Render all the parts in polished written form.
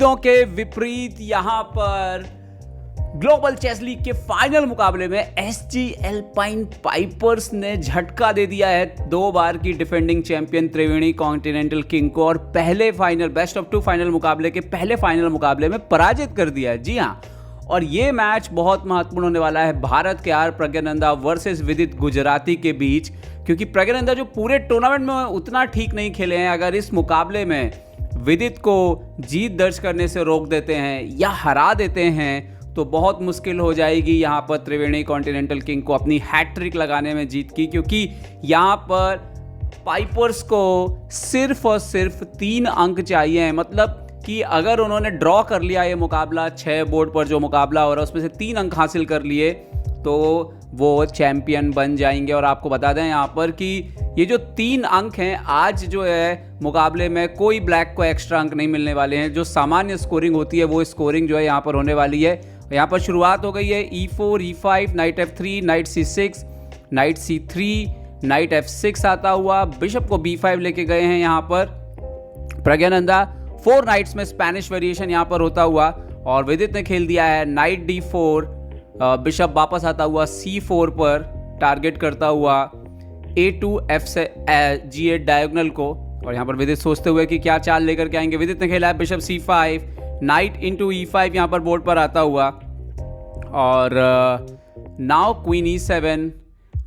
के विपरीत यहां पर ग्लोबल चेस लीग के फाइनल मुकाबले में एसजी एल्पाइन पाइपर्स ने झटका दे दिया है 2 बार की डिफेंडिंग चैंपियन त्रिवेणी कॉन्टिनेंटल किंग को और पहले फाइनल बेस्ट ऑफ 2 फाइनल मुकाबले के पहले फाइनल मुकाबले में पराजित कर दिया है। जी हां, और ये मैच बहुत महत्वपूर्ण होने वाला है भारत के आर प्रज्ञानंदा वर्सेस विदित गुजराती के बीच, क्योंकि प्रज्ञानंदा जो पूरे टूर्नामेंट में उतना ठीक नहीं खेले हैं, अगर इस मुकाबले में विदित को जीत दर्ज करने से रोक देते हैं या हरा देते हैं तो बहुत मुश्किल हो जाएगी यहाँ पर त्रिवेणी कॉन्टिनेंटल किंग को अपनी हैट्रिक लगाने में जीत की, क्योंकि यहाँ पर पाइपर्स को सिर्फ और सिर्फ 3 अंक चाहिए। मतलब कि अगर उन्होंने ड्रॉ कर लिया ये मुकाबला, 6 बोर्ड पर जो मुकाबला हो रहा है उसमें से 3 अंक हासिल कर लिए तो वो चैंपियन बन जाएंगे। और आपको बता दें यहाँ पर कि ये जो 3 अंक हैं, आज जो है मुकाबले में कोई ब्लैक को एक्स्ट्रा अंक नहीं मिलने वाले हैं। जो सामान्य स्कोरिंग होती है वो स्कोरिंग जो है यहाँ पर होने वाली है। यहाँ पर शुरुआत हो गई है E4, E5, night F3, night C6, night C3, night F6 आता हुआ। बिशप को B5 लेके गए हैं यहाँ पर प्रज्ञानंदा। 4 नाइट्स में स्पेनिश वेरिएशन यहाँ पर होता हुआ और विदित ने खेल दिया है नाइट D4, बिशप वापस आता हुआ C4 पर टारगेट करता हुआ A2 F से G8 डायगोनल को। और यहाँ पर विदित सोचते हुए कि क्या चाल लेकर के आएंगे। विदित ने खेला है bishop C5, night into E5 यहाँ पर बोर्ड पर आता हुआ और नाउ क्वीन E7,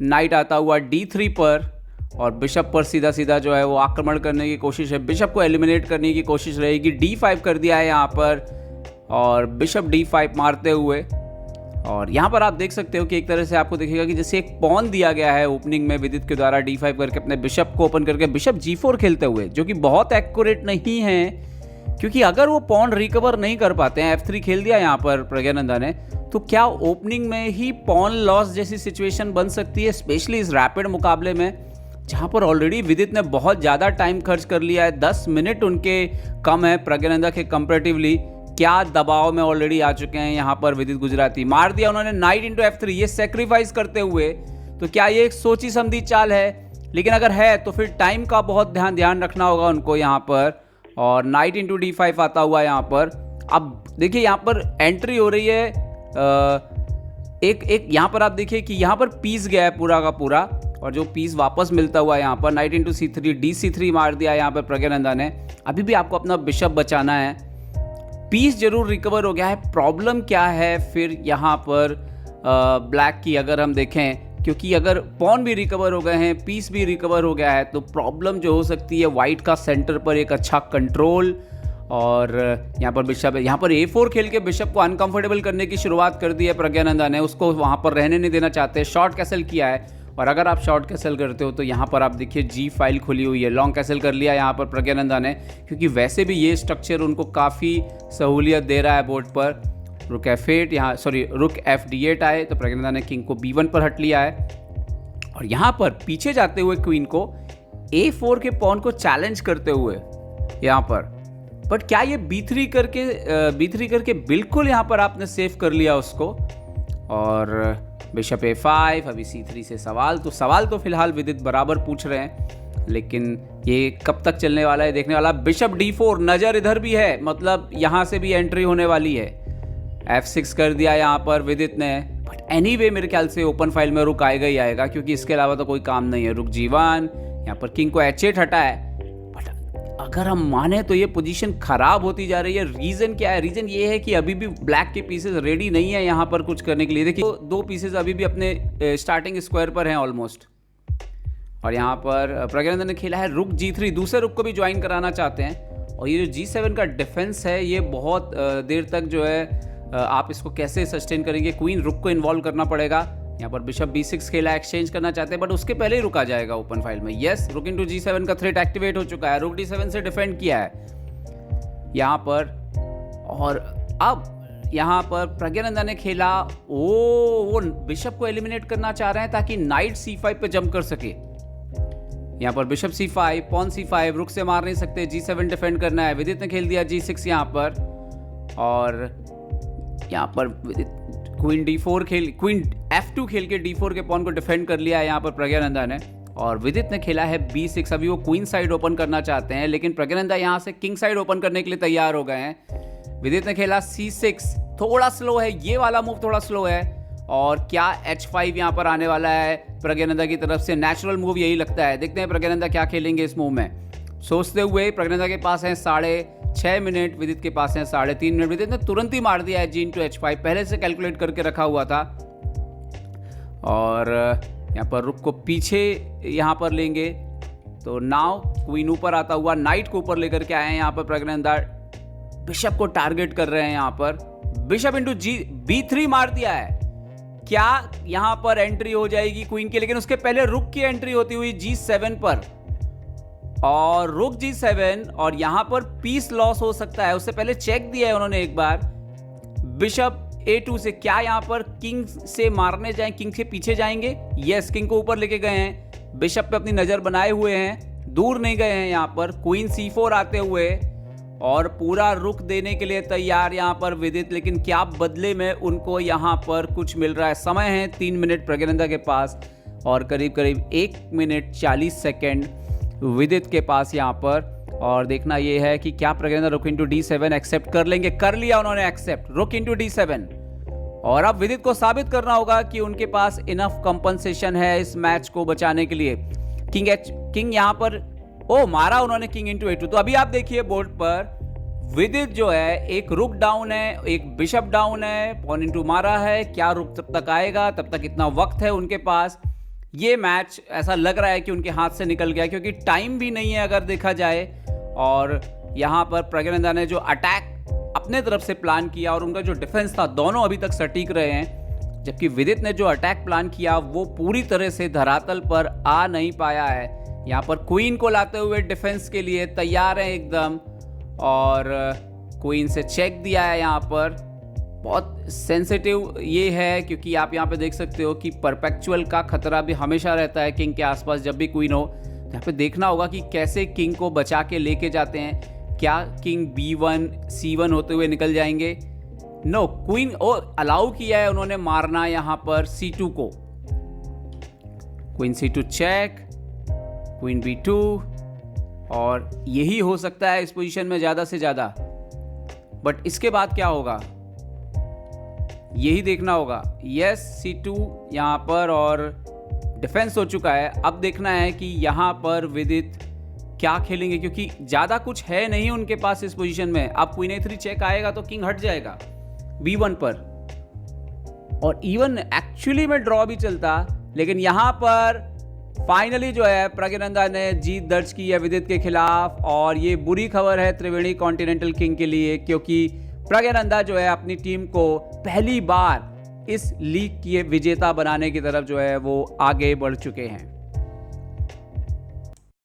नाइट आता हुआ D3 पर और बिशप पर सीधा सीधा जो है वो आक्रमण करने की कोशिश है, बिशप को एलिमिनेट करने की कोशिश रहेगी। D5 कर दिया है यहाँ पर और बिशप D5 मारते हुए। और यहाँ पर आप देख सकते हो कि एक तरह से आपको दिखेगा कि जैसे एक पॉन दिया गया है ओपनिंग में विदित के द्वारा D5 करके अपने बिशप को ओपन करके बिशप G4 खेलते हुए, जो कि बहुत एक्यूरेट नहीं है, क्योंकि अगर वो पॉन रिकवर नहीं कर पाते हैं, F3 खेल दिया यहाँ पर प्रज्ञानंदा ने, तो क्या ओपनिंग में ही पॉन लॉस जैसी सिचुएशन बन सकती है, स्पेशली इस रैपिड मुकाबले में जहाँ पर ऑलरेडी विदित ने बहुत ज़्यादा टाइम खर्च कर लिया है। 10 मिनट उनके कम है प्रज्ञानंदा के कंपैरेटिवली। क्या दबाव में ऑलरेडी आ चुके हैं यहाँ पर विदित गुजराती। मार दिया उन्होंने नाइट इंटू F3, ये सेक्रीफाइस करते हुए। तो क्या ये एक सोची समझी चाल है? लेकिन अगर है तो फिर टाइम का बहुत ध्यान रखना होगा उनको यहाँ पर। और नाइट इंटू D5 आता हुआ यहाँ पर। अब देखिए यहाँ पर एंट्री हो रही है एक यहाँ पर आप देखिए कि यहाँ पर पीस गया है पूरा का पूरा, और जो पीस वापस मिलता हुआ यहाँ पर नाइट इंटू C3, D3 मार दिया यहाँ पर प्रज्ञानंदा ने। अभी भी आपको अपना बिशप बचाना है। पीस जरूर रिकवर हो गया है। प्रॉब्लम क्या है फिर यहाँ पर ब्लैक की अगर हम देखें, क्योंकि अगर पॉन भी रिकवर हो गए हैं, पीस भी रिकवर हो गया है, तो प्रॉब्लम जो हो सकती है वाइट का सेंटर पर एक अच्छा कंट्रोल। और यहाँ पर बिशप है, यहाँ पर A4 खेल के बिशप को अनकंफर्टेबल करने की शुरुआत कर दी है प्रज्ञानंदा ने, उसको वहाँ पर रहने नहीं देना चाहते। शॉर्ट कैसल किया है, और अगर आप शॉर्ट कैसल करते हो तो यहाँ पर आप देखिए G फाइल खुली हुई है। लॉन्ग कैसल कर लिया यहाँ पर प्रज्ञानंदा ने, क्योंकि वैसे भी ये स्ट्रक्चर उनको काफ़ी सहूलियत दे रहा है बोर्ड पर। रुक F8 यहाँ रुक F D8 आए तो प्रज्ञानंदा ने किंग को B1 पर हट लिया है। और यहाँ पर पीछे जाते हुए क्वीन को A4 के पॉन को चैलेंज करते हुए यहाँ पर, बट क्या ये B3 करके बिल्कुल यहाँ पर आपने सेव कर लिया उसको। और बिशप A5, अभी C3 से सवाल तो फिलहाल विदित बराबर पूछ रहे हैं, लेकिन ये कब तक चलने वाला है देखने वाला। बिशप D4, नज़र इधर भी है, मतलब यहाँ से भी एंट्री होने वाली है। F6 कर दिया यहाँ पर विदित ने, बट एनीवे मेरे ख्याल से ओपन फाइल में रुक आएगा ही आएगा, क्योंकि इसके अलावा तो कोई काम नहीं है। रुक G1, यहाँ पर किंग को H8 हटा है, बट अगर हम माने तो ये पोजीशन खराब होती जा रही है। रीज़न क्या है? रीज़न ये है कि अभी भी ब्लैक के पीसेस रेडी नहीं है यहाँ पर कुछ करने के लिए। देखिए 2 पीसेस अभी भी अपने स्टार्टिंग स्क्वायर पर हैं ऑलमोस्ट। और यहाँ पर प्रज्ञानंदा ने खेला है रुक G3, दूसरे रुक को भी ज्वाइन कराना चाहते हैं। और ये जो G7 का डिफेंस है, ये बहुत देर तक जो है आप इसको कैसे सस्टेन करेंगे। क्वीन रुक को इन्वॉल्व करना पड़ेगा। यहाँ पर बिशप B6 खेला, एक्सचेंज करना चाहते हैं, बट उसके पहले ही रुका जाएगा ओपन फाइल में। यस, रुक इंटू G7 का थ्रेट एक्टिवेट हो चुका है। रुक D7 से डिफेंड किया है यहाँ पर। और अब यहाँ पर प्रज्ञानंदा ने खेला वो बिशप को एलिमिनेट करना चाह रहे हैं ताकि नाइट C5 पे जंप कर सके। यहाँ पर बिशप C5, पॉन C5, रुक से मार नहीं सकते, G7 डिफेंड करना है। विदित ने खेल दिया G6 यहाँ पर। और यहाँ पर क्वीन F2 खेल के D4 के पॉन को डिफेंड कर लिया है यहाँ पर प्रज्ञानंदा ने। और विदित ने खेला है B6। अभी वो क्वीन साइड ओपन करना चाहते हैं, लेकिन प्रज्ञानंदा यहाँ से किंग साइड ओपन करने के लिए तैयार हो गए हैं। विदित ने खेला C6, थोड़ा स्लो है, ये वाला मूव थोड़ा स्लो है। और क्या H5 यहाँ पर आने वाला है प्रज्ञानंदा की तरफ से, नेचुरल मूव यही लगता है। देखते हैं प्रज्ञानंदा क्या खेलेंगे इस मूव में। सोचते हुए प्रज्ञानंदा के पास है 6.5 मिनट, विदित के पास है 3.5 मिनट। विदित ने तुरंत ही मार दिया है G into H5, पहले से कैलकुलेट करके रखा हुआ था। और यहाँ पर रुक को पीछे यहाँ पर लेंगे, तो नाउ क्वीन ऊपर आता हुआ नाइट को ऊपर लेकर के आए हैं यहाँ पर प्रज्ञानंदा। बिशप को टारगेट कर रहे हैं यहाँ पर, बिशप इंटू B3 मार दिया है। क्या यहाँ पर एंट्री हो जाएगी क्वीन की, लेकिन उसके पहले रुक की एंट्री होती हुई G7 पर, और रुक G7, और यहां पर पीस लॉस हो सकता है। उससे पहले चेक दिया है उन्होंने एक बार बिशप A2 से। क्या यहां पर किंग से मारने जाएं, किंग के पीछे जाएंगे? यस, किंग को ऊपर लेके गए हैं, बिशप पे अपनी नजर बनाए हुए हैं, दूर नहीं गए हैं यहां पर। क्वीन C4 आते हुए और पूरा रुक देने के लिए तैयार यहां पर विदित, लेकिन क्या बदले में उनको यहां पर कुछ मिल रहा है? समय है 3 मिनट प्रज्ञानंदा के पास और करीब करीब 1 मिनट 40 सेकेंड विदित के पास यहाँ पर। और देखना ये है कि क्या प्रज्ञानंदा रुक इंटू D7 एक्सेप्ट कर लेंगे। कर लिया उन्होंने एक्सेप्ट, रुक इंटू D7। और अब विदित को साबित करना होगा कि उनके पास इनफ कंपनसेशन है इस मैच को बचाने के लिए। किंग यहाँ पर मारा उन्होंने किंग इंटू A2। तो अभी आप देखिए बोर्ड पर विदित जो है, एक रुक डाउन है, एक बिशप डाउन है, पॉन इंटू मारा है। क्या रुक तब तक आएगा? तब तक इतना वक्त है उनके पास। ये मैच ऐसा लग रहा है कि उनके हाथ से निकल गया, क्योंकि टाइम भी नहीं है अगर देखा जाए। और यहाँ पर प्रज्ञानंदा ने जो अटैक अपने तरफ से प्लान किया और उनका जो डिफेंस था, दोनों अभी तक सटीक रहे हैं। जबकि विदित ने जो अटैक प्लान किया वो पूरी तरह से धरातल पर आ नहीं पाया है। यहाँ पर क्वीन को लाते हुए डिफेंस के लिए तैयार है एकदम, और क्वीन से चेक दिया है यहाँ पर। बहुत सेंसिटिव ये है, क्योंकि आप यहाँ पे देख सकते हो कि परपेचुअल का खतरा भी हमेशा रहता है किंग के आसपास जब भी क्वीन हो। यहाँ पे देखना होगा कि कैसे किंग को बचा के लेके जाते हैं। क्या किंग B1 C1 होते हुए निकल जाएंगे? नो, क्वीन अलाउ किया है उन्होंने मारना यहाँ पर C2 को। Queen C2 check, queen B2, और यही हो सकता है इस पोजीशन में ज्यादा से ज्यादा। बट इसके बाद क्या होगा यही देखना होगा। यस, C2 यहाँ पर, और डिफेंस हो चुका है। अब देखना है कि यहाँ पर विदित क्या खेलेंगे, क्योंकि ज़्यादा कुछ है नहीं उनके पास इस पोजीशन में। अब क्वीन A3 चेक आएगा तो किंग हट जाएगा B1 पर, और इवन एक्चुअली में ड्रॉ भी चलता। लेकिन यहाँ पर फाइनली जो है प्रज्ञानंदा ने जीत दर्ज की है विदित के खिलाफ। और ये बुरी खबर है त्रिवेणी कॉन्टिनेंटल किंग के लिए, क्योंकि प्रज्ञानंदा जो है अपनी टीम को पहली बार इस लीग के विजेता बनाने की तरफ जो है वो आगे बढ़ चुके हैं।